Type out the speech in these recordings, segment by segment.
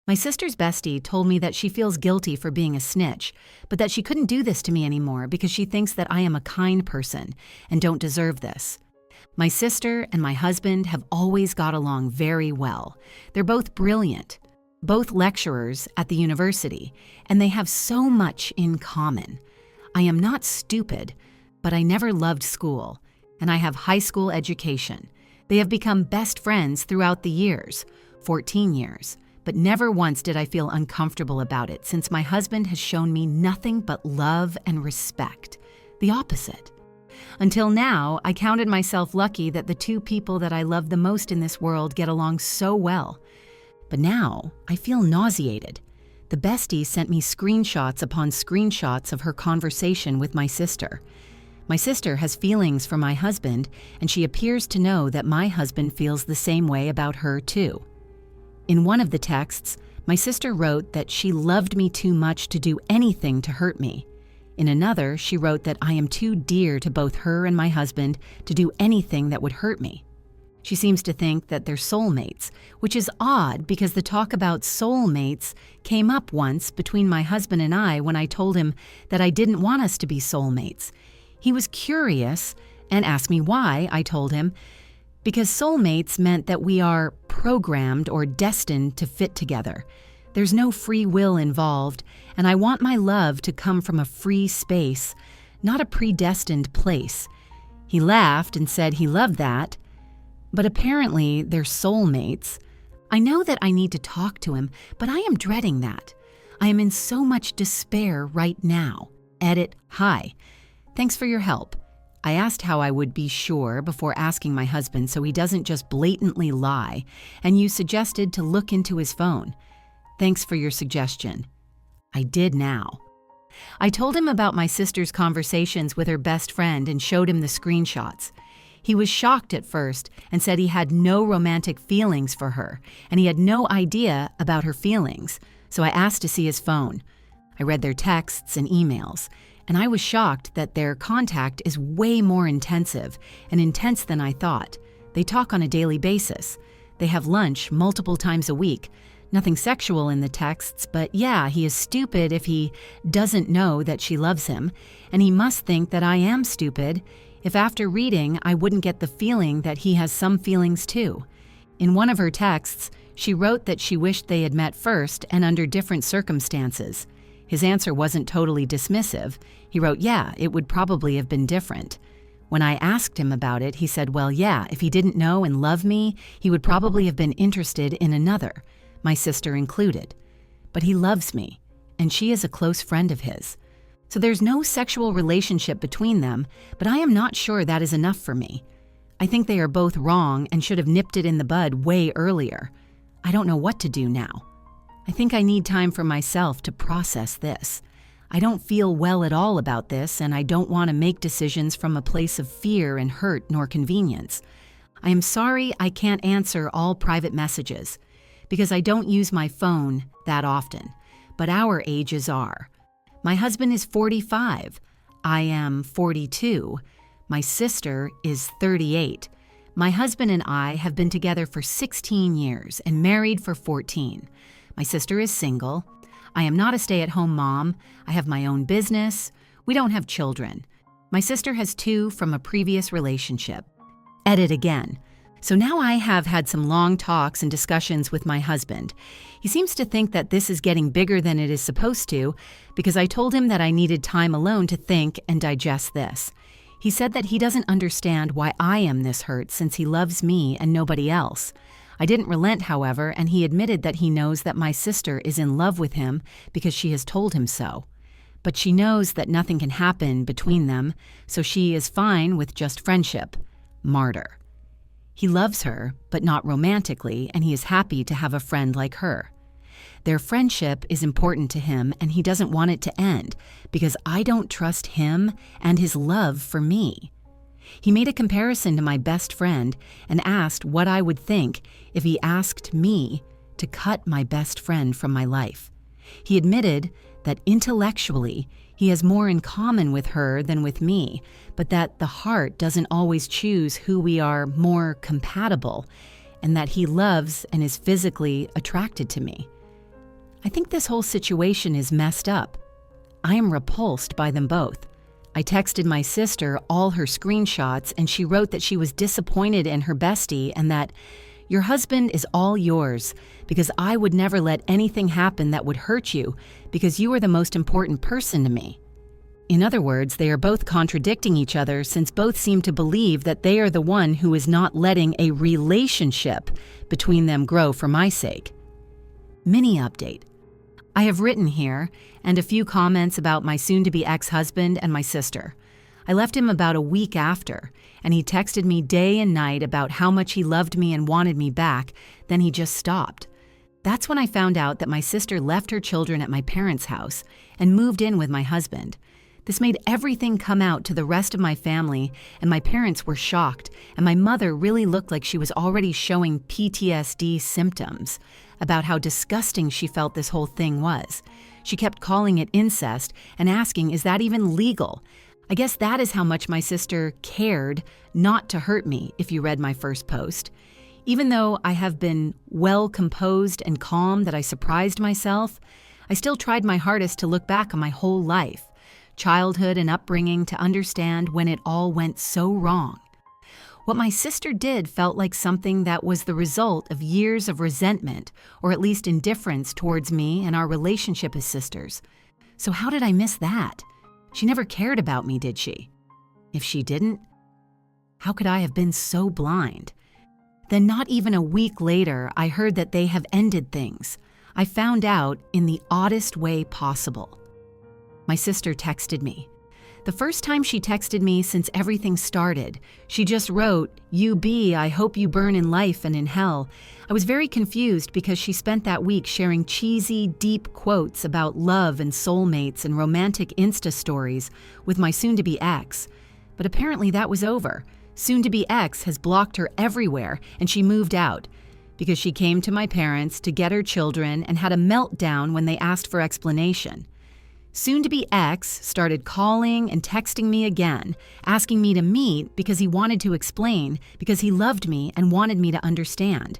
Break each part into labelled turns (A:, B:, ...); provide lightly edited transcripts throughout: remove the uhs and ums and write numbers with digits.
A: My sister's bestie told me that she feels guilty for being a snitch, but that she couldn't do this to me anymore because she thinks that I am a kind person and don't deserve this. My sister and my husband have always got along very well. They're both brilliant, both lecturers at the university, and they have so much in common. I am not stupid, but I never loved school, and I have high school education. They have become best friends throughout the years, 14 years. But never once did I feel uncomfortable about it since my husband has shown me nothing but love and respect. The opposite. Until now, I counted myself lucky that the two people that I love the most in this world get along so well. But now, I feel nauseated. The bestie sent me screenshots upon screenshots of her conversation with my sister. My sister has feelings for my husband, and she appears to know that my husband feels the same way about her too. In one of the texts, my sister wrote that she loved me too much to do anything to hurt me. In another, she wrote that I am too dear to both her and my husband to do anything that would hurt me. She seems to think that they're soulmates, which is odd because the talk about soulmates came up once between my husband and I when I told him that I didn't want us to be soulmates. He was curious and asked me why. I told him, because soulmates meant that we are programmed or destined to fit together. There's no free will involved, and I want my love to come from a free space, not a predestined place. He laughed and said he loved that, but apparently they're soulmates. I know that I need to talk to him, but I am dreading that. I am in so much despair right now. Edit, hi. Thanks for your help. I asked how I would be sure before asking my husband so he doesn't just blatantly lie, and you suggested to look into his phone. Thanks for your suggestion. I did now. I told him about my sister's conversations with her best friend and showed him the screenshots. He was shocked at first and said he had no romantic feelings for her, and he had no idea about her feelings, so I asked to see his phone. I read their texts and emails, and I was shocked that their contact is way more intensive and intense than I thought. They talk on a daily basis. They have lunch multiple times a week. Nothing sexual in the texts, but yeah, he is stupid if he doesn't know that she loves him, and he must think that I am stupid if after reading I wouldn't get the feeling that he has some feelings too. In one of her texts, she wrote that she wished they had met first and under different circumstances. His answer wasn't totally dismissive. He wrote, yeah, it would probably have been different. When I asked him about it, he said, well, yeah, if he didn't know and love me, he would probably have been interested in another, my sister included. But he loves me, and she is a close friend of his. So there's no sexual relationship between them, but I am not sure that is enough for me. I think they are both wrong and should have nipped it in the bud way earlier. I don't know what to do now. I think I need time for myself to process this. I don't feel well at all about this, and I don't want to make decisions from a place of fear and hurt nor convenience. I am sorry I can't answer all private messages, because I don't use my phone that often, but our ages are. My husband is 45. I am 42. My sister is 38. My husband and I have been together for 16 years and married for 14. My sister is single. I am not a stay-at-home mom. I have my own business. We don't have children. My sister has 2 from a previous relationship. Edit again. So now I have had some long talks and discussions with my husband. He seems to think that this is getting bigger than it is supposed to because I told him that I needed time alone to think and digest this. He said that he doesn't understand why I am this hurt since he loves me and nobody else. I didn't relent, however, and he admitted that he knows that my sister is in love with him because she has told him so. But she knows that nothing can happen between them, so she is fine with just friendship. Martyr. He loves her, but not romantically, and he is happy to have a friend like her. Their friendship is important to him, and he doesn't want it to end because I don't trust him and his love for me. He made a comparison to my best friend and asked what I would think if he asked me to cut my best friend from my life. He admitted that intellectually he has more in common with her than with me, but that the heart doesn't always choose who we are more compatible, and that he loves and is physically attracted to me. I think this whole situation is messed up. I am repulsed by them both. I texted my sister all her screenshots, and she wrote that she was disappointed in her bestie and that your husband is all yours because I would never let anything happen that would hurt you because you are the most important person to me. In other words, they are both contradicting each other since both seem to believe that they are the one who is not letting a relationship between them grow for my sake. Mini update. I have written here and a few comments about my soon-to-be ex-husband and my sister. I left him about a week after, and he texted me day and night about how much he loved me and wanted me back, then he just stopped. That's when I found out that my sister left her children at my parents' house and moved in with my husband. This made everything come out to the rest of my family, and my parents were shocked, and my mother really looked like she was already showing PTSD symptoms about how disgusting she felt this whole thing was. She kept calling it incest and asking, is that even legal? I guess that is how much my sister cared not to hurt me, if you read my first post. Even though I have been well composed and calm that I surprised myself, I still tried my hardest to look back on my whole life, childhood and upbringing, to understand when it all went so wrong. What my sister did felt like something that was the result of years of resentment, or at least indifference towards me and our relationship as sisters. So how did I miss that? She never cared about me, did she? If she didn't, how could I have been so blind? Then not even a week later, I heard that they have ended things. I found out in the oddest way possible. My sister texted me. The first time she texted me since everything started, she just wrote, "You be, I hope you burn in life and in hell." I was very confused because she spent that week sharing cheesy, deep quotes about love and soulmates and romantic Insta stories with my soon-to-be ex. But apparently that was over. Soon-to-be ex has blocked her everywhere, and she moved out because she came to my parents to get her children and had a meltdown when they asked for explanation. Soon-to-be ex started calling and texting me again, asking me to meet because he wanted to explain, because he loved me and wanted me to understand.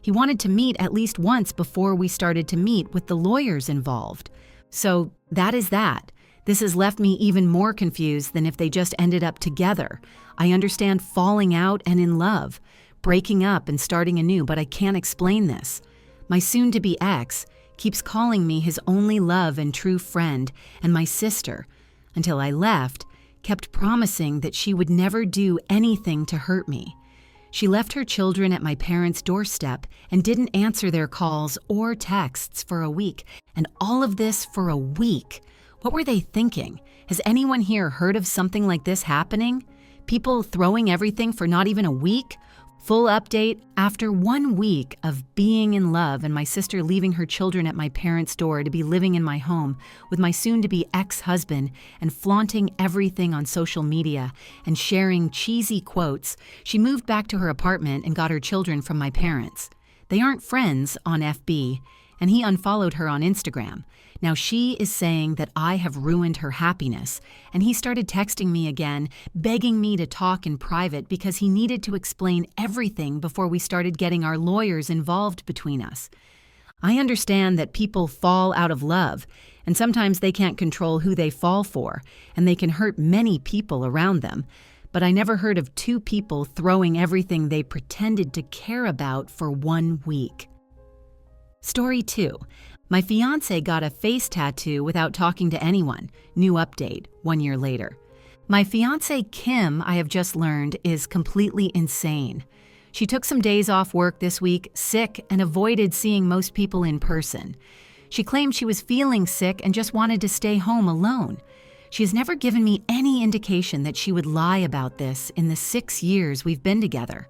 A: He wanted to meet at least once before we started to meet with the lawyers involved. So that is that. This has left me even more confused than if they just ended up together. I understand falling out and in love, breaking up and starting anew, but I can't explain this. My soon-to-be ex keeps calling me his only love and true friend, and my sister, until I left, kept promising that she would never do anything to hurt me. She left her children at my parents' doorstep and didn't answer their calls or texts for a week, and all of this for a week. What were they thinking? Has anyone here heard of something like this happening? People throwing everything for not even a week? Full update, after 1 week of being in love and my sister leaving her children at my parents' door to be living in my home with my soon-to-be ex-husband and flaunting everything on social media and sharing cheesy quotes, she moved back to her apartment and got her children from my parents. They aren't friends on FB, and he unfollowed her on Instagram. Now she is saying that I have ruined her happiness, and he started texting me again, begging me to talk in private because he needed to explain everything before we started getting our lawyers involved between us. I understand that people fall out of love, and sometimes they can't control who they fall for, and they can hurt many people around them. But I never heard of two people throwing everything they pretended to care about for 1 week. Story 2. My fiancé got a face tattoo without talking to anyone. New update, 1 year later. My fiancé Kim, I have just learned, is completely insane. She took some days off work this week, sick, and avoided seeing most people in person. She claimed she was feeling sick and just wanted to stay home alone. She has never given me any indication that she would lie about this in the 6 years we've been together.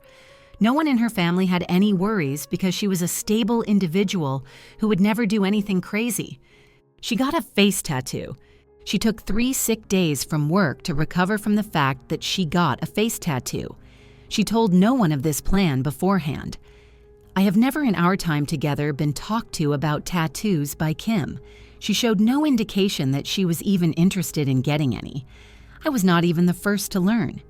A: No one in her family had any worries because she was a stable individual who would never do anything crazy. She got a face tattoo. She took 3 sick days from work to recover from the fact that she got a face tattoo. She told no one of this plan beforehand. I have never in our time together been talked to about tattoos by Kim. She showed no indication that she was even interested in getting any. I was not even the first to learn.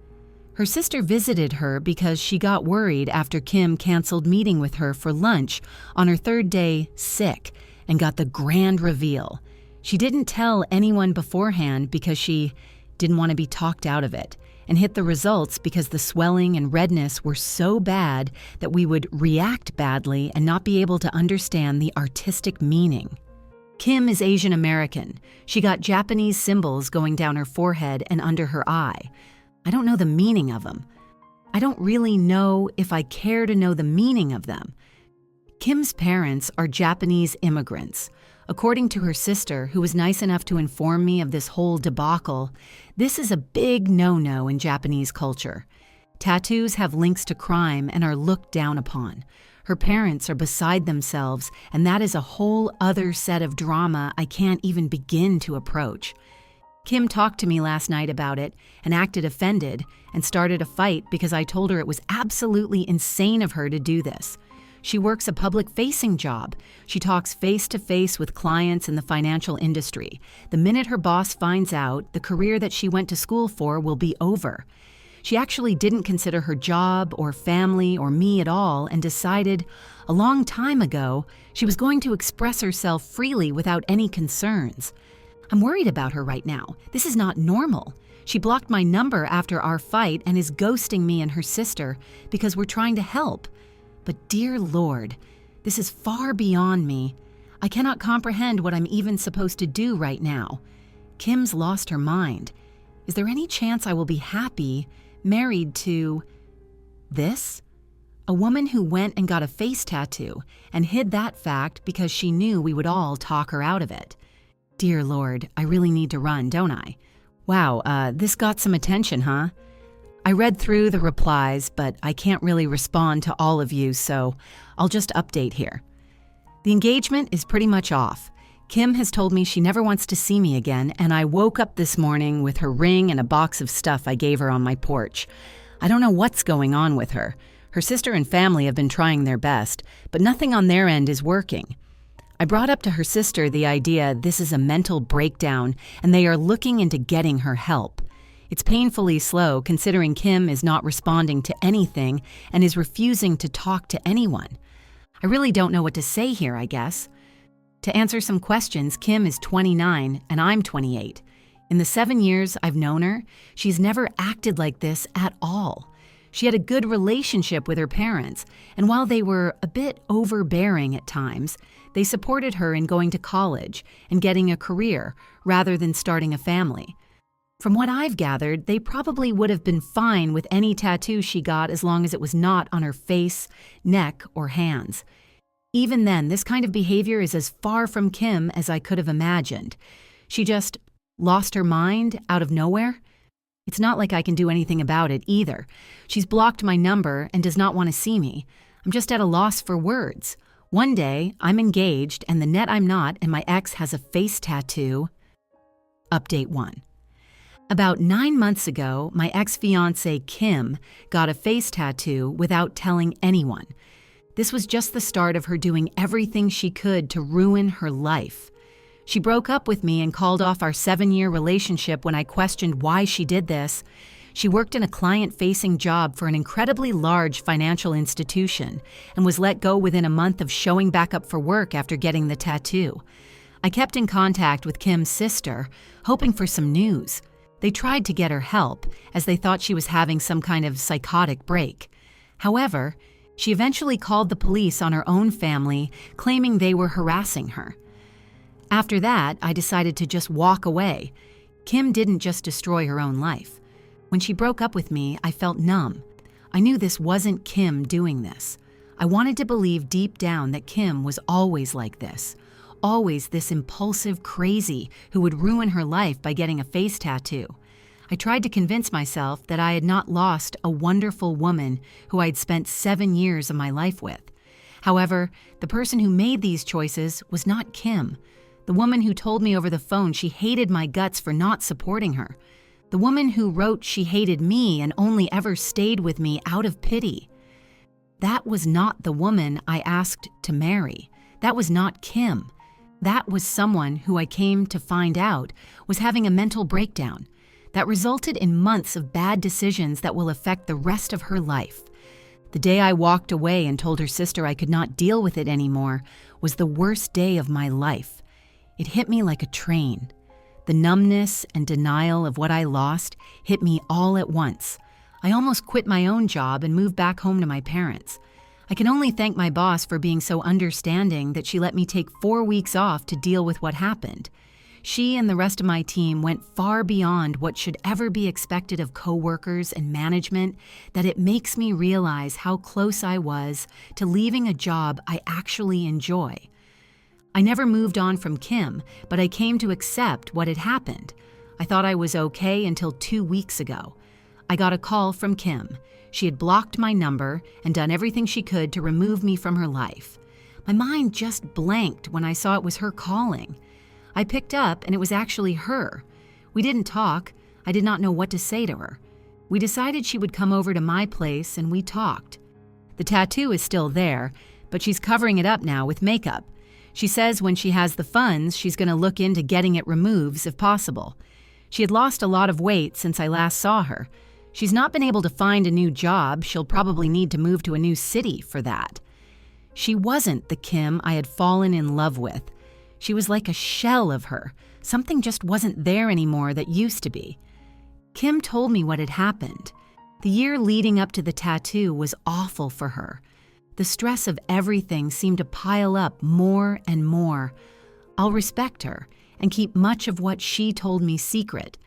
A: Her sister visited her because she got worried after Kim canceled meeting with her for lunch on her 3rd day sick and got the grand reveal. She didn't tell anyone beforehand because she didn't want to be talked out of it, and hit the results because the swelling and redness were so bad that we would react badly and not be able to understand the artistic meaning. Kim is Asian American. She got Japanese symbols going down her forehead and under her eye. I don't know the meaning of them. I don't really know if I care to know the meaning of them. Kim's parents are Japanese immigrants. According to her sister, who was nice enough to inform me of this whole debacle, this is a big no-no in Japanese culture. Tattoos have links to crime and are looked down upon. Her parents are beside themselves, and that is a whole other set of drama I can't even begin to approach. Kim talked to me last night about it and acted offended and started a fight because I told her it was absolutely insane of her to do this. She works a public-facing job. She talks face-to-face with clients in the financial industry. The minute her boss finds out, the career that she went to school for will be over. She actually didn't consider her job or family or me at all and decided a long time ago she was going to express herself freely without any concerns. I'm worried about her right now. This is not normal. She blocked my number after our fight and is ghosting me and her sister because we're trying to help. But dear Lord, this is far beyond me. I cannot comprehend what I'm even supposed to do right now. Kim's lost her mind. Is there any chance I will be happy, married to this? A woman who went and got a face tattoo and hid that fact because she knew we would all talk her out of it. Dear Lord, I really need to run, don't I? Wow, this got some attention, huh? I read through the replies, but I can't really respond to all of you, so I'll just update here. The engagement is pretty much off. Kim has told me she never wants to see me again, and I woke up this morning with her ring and a box of stuff I gave her on my porch. I don't know what's going on with her. Her sister and family have been trying their best, but nothing on their end is working. I brought up to her sister the idea this is a mental breakdown, and they are looking into getting her help. It's painfully slow considering Kim is not responding to anything and is refusing to talk to anyone. I really don't know what to say here, I guess. To answer some questions, Kim is 29 and I'm 28. In the 7 years I've known her, she's never acted like this at all. She had a good relationship with her parents, and while they were a bit overbearing at times, they supported her in going to college and getting a career rather than starting a family. From what I've gathered, they probably would have been fine with any tattoo she got as long as it was not on her face, neck, or hands. Even then, this kind of behavior is as far from Kim as I could have imagined. She just lost her mind out of nowhere. It's not like I can do anything about it either. She's blocked my number and does not want to see me. I'm just at a loss for words. One day, I'm engaged and the net I'm not, and my ex has a face tattoo. Update 1. About 9 months ago, my ex-fiancée Kim got a face tattoo without telling anyone. This was just the start of her doing everything she could to ruin her life. She broke up with me and called off our 7-year relationship when I questioned why she did this. She worked in a client-facing job for an incredibly large financial institution and was let go within a month of showing back up for work after getting the tattoo. I kept in contact with Kim's sister, hoping for some news. They tried to get her help, as they thought she was having some kind of psychotic break. However, she eventually called the police on her own family, claiming they were harassing her. After that, I decided to just walk away. Kim didn't just destroy her own life. When she broke up with me, I felt numb. I knew this wasn't Kim doing this. I wanted to believe deep down that Kim was always like this. Always this impulsive crazy who would ruin her life by getting a face tattoo. I tried to convince myself that I had not lost a wonderful woman who I'd spent 7 years of my life with. However, the person who made these choices was not Kim. The woman who told me over the phone she hated my guts for not supporting her. The woman who wrote she hated me and only ever stayed with me out of pity. That was not the woman I asked to marry. That was not Kim. That was someone who I came to find out was having a mental breakdown that resulted in months of bad decisions that will affect the rest of her life. The day I walked away and told her sister I could not deal with it anymore was the worst day of my life. It hit me like a train. The numbness and denial of what I lost hit me all at once. I almost quit my own job and moved back home to my parents. I can only thank my boss for being so understanding that she let me take 4 weeks off to deal with what happened. She and the rest of my team went far beyond what should ever be expected of coworkers and management, that it makes me realize how close I was to leaving a job I actually enjoy. I never moved on from Kim, but I came to accept what had happened. I thought I was okay until 2 weeks ago. I got a call from Kim. She had blocked my number and done everything she could to remove me from her life. My mind just blanked when I saw it was her calling. I picked up and it was actually her. We didn't talk. I did not know what to say to her. We decided she would come over to my place and we talked. The tattoo is still there, but she's covering it up now with makeup. She says when she has the funds, she's going to look into getting it removed if possible. She had lost a lot of weight since I last saw her. She's not been able to find a new job. She'll probably need to move to a new city for that. She wasn't the Kim I had fallen in love with. She was like a shell of her. Something just wasn't there anymore that used to be. Kim told me what had happened. The year leading up to the tattoo was awful for her. The stress of everything seemed to pile up more and more. I'll respect her and keep much of what she told me secret.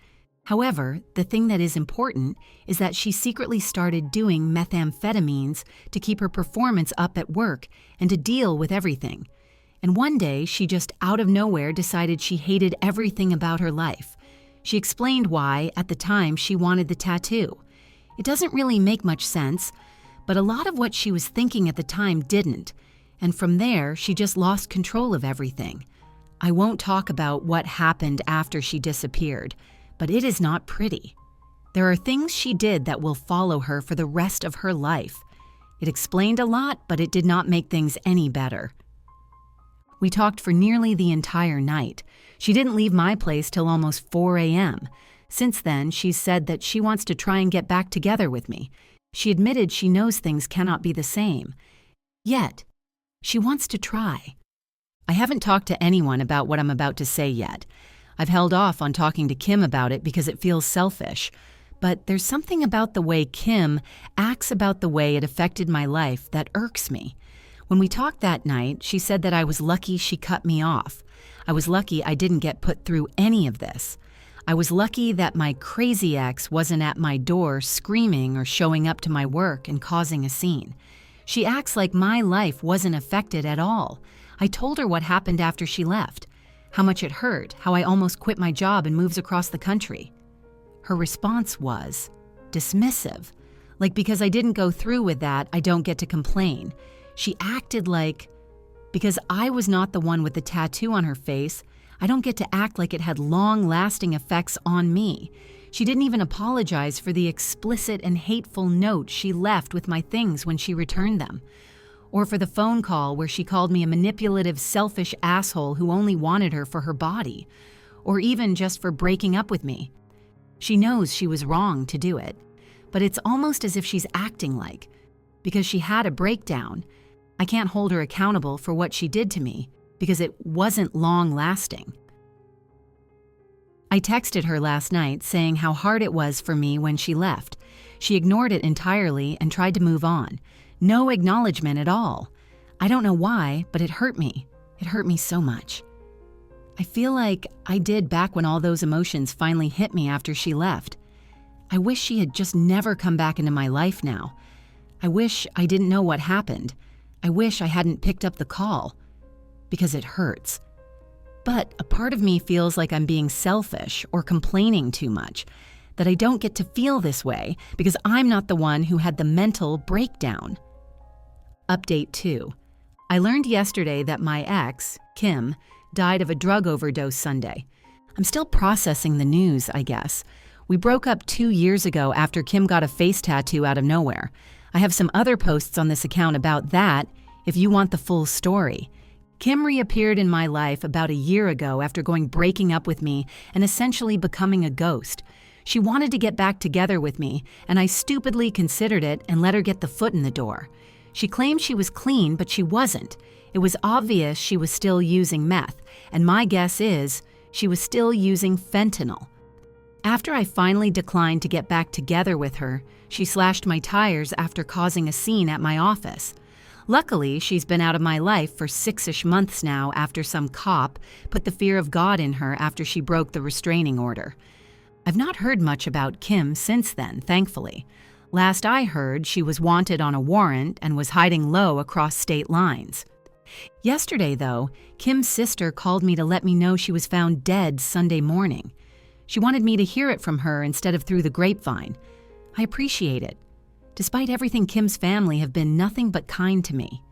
A: However, the thing that is important is that she secretly started doing methamphetamines to keep her performance up at work and to deal with everything. And one day, she just out of nowhere decided she hated everything about her life. She explained why, at the time, she wanted the tattoo. It doesn't really make much sense, but a lot of what she was thinking at the time didn't. And from there, she just lost control of everything. I won't talk about what happened after she disappeared, but it is not pretty. There are things she did that will follow her for the rest of her life. It explained a lot, but it did not make things any better. We talked for nearly the entire night. She didn't leave my place till almost 4 a.m. Since then, she's said that she wants to try and get back together with me. She admitted she knows things cannot be the same. Yet, she wants to try. I haven't talked to anyone about what I'm about to say yet. I've held off on talking to Kim about it because it feels selfish. But there's something about the way Kim acts about the way it affected my life that irks me. When we talked that night, she said that I was lucky she cut me off. I was lucky I didn't get put through any of this. I was lucky that my crazy ex wasn't at my door screaming or showing up to my work and causing a scene. She acts like my life wasn't affected at all. I told her what happened after she left, how much it hurt, how I almost quit my job and moved across the country. Her response was dismissive, like because I didn't go through with that, I don't get to complain. She acted like, because I was not the one with the tattoo on her face, I don't get to act like it had long-lasting effects on me. She didn't even apologize for the explicit and hateful note she left with my things when she returned them, or for the phone call where she called me a manipulative, selfish asshole who only wanted her for her body, or even just for breaking up with me. She knows she was wrong to do it, but it's almost as if she's acting like, because she had a breakdown, I can't hold her accountable for what she did to me because it wasn't long-lasting. I texted her last night saying how hard it was for me when she left. She ignored it entirely and tried to move on. No acknowledgement at all. I don't know why, but it hurt me. It hurt me so much. I feel like I did back when all those emotions finally hit me after she left. I wish she had just never come back into my life now. I wish I didn't know what happened. I wish I hadn't picked up the call, because it hurts. But a part of me feels like I'm being selfish or complaining too much, that I don't get to feel this way because I'm not the one who had the mental breakdown. Update 2. I learned yesterday that my ex, Kim, died of a drug overdose Sunday. I'm still processing the news, I guess. We broke up 2 years ago after Kim got a face tattoo out of nowhere. I have some other posts on this account about that if you want the full story. Kim reappeared in my life about a year ago after breaking up with me and essentially becoming a ghost. She wanted to get back together with me, and I stupidly considered it and let her get the foot in the door. She claimed she was clean, but she wasn't. It was obvious she was still using meth, and my guess is she was still using fentanyl. After I finally declined to get back together with her, she slashed my tires after causing a scene at my office. Luckily, she's been out of my life for 6-ish months now after some cop put the fear of God in her after she broke the restraining order. I've not heard much about Kim since then, thankfully. Last I heard, she was wanted on a warrant and was hiding low across state lines. Yesterday, though, Kim's sister called me to let me know she was found dead Sunday morning. She wanted me to hear it from her instead of through the grapevine. I appreciate it. Despite everything, Kim's family have been nothing but kind to me.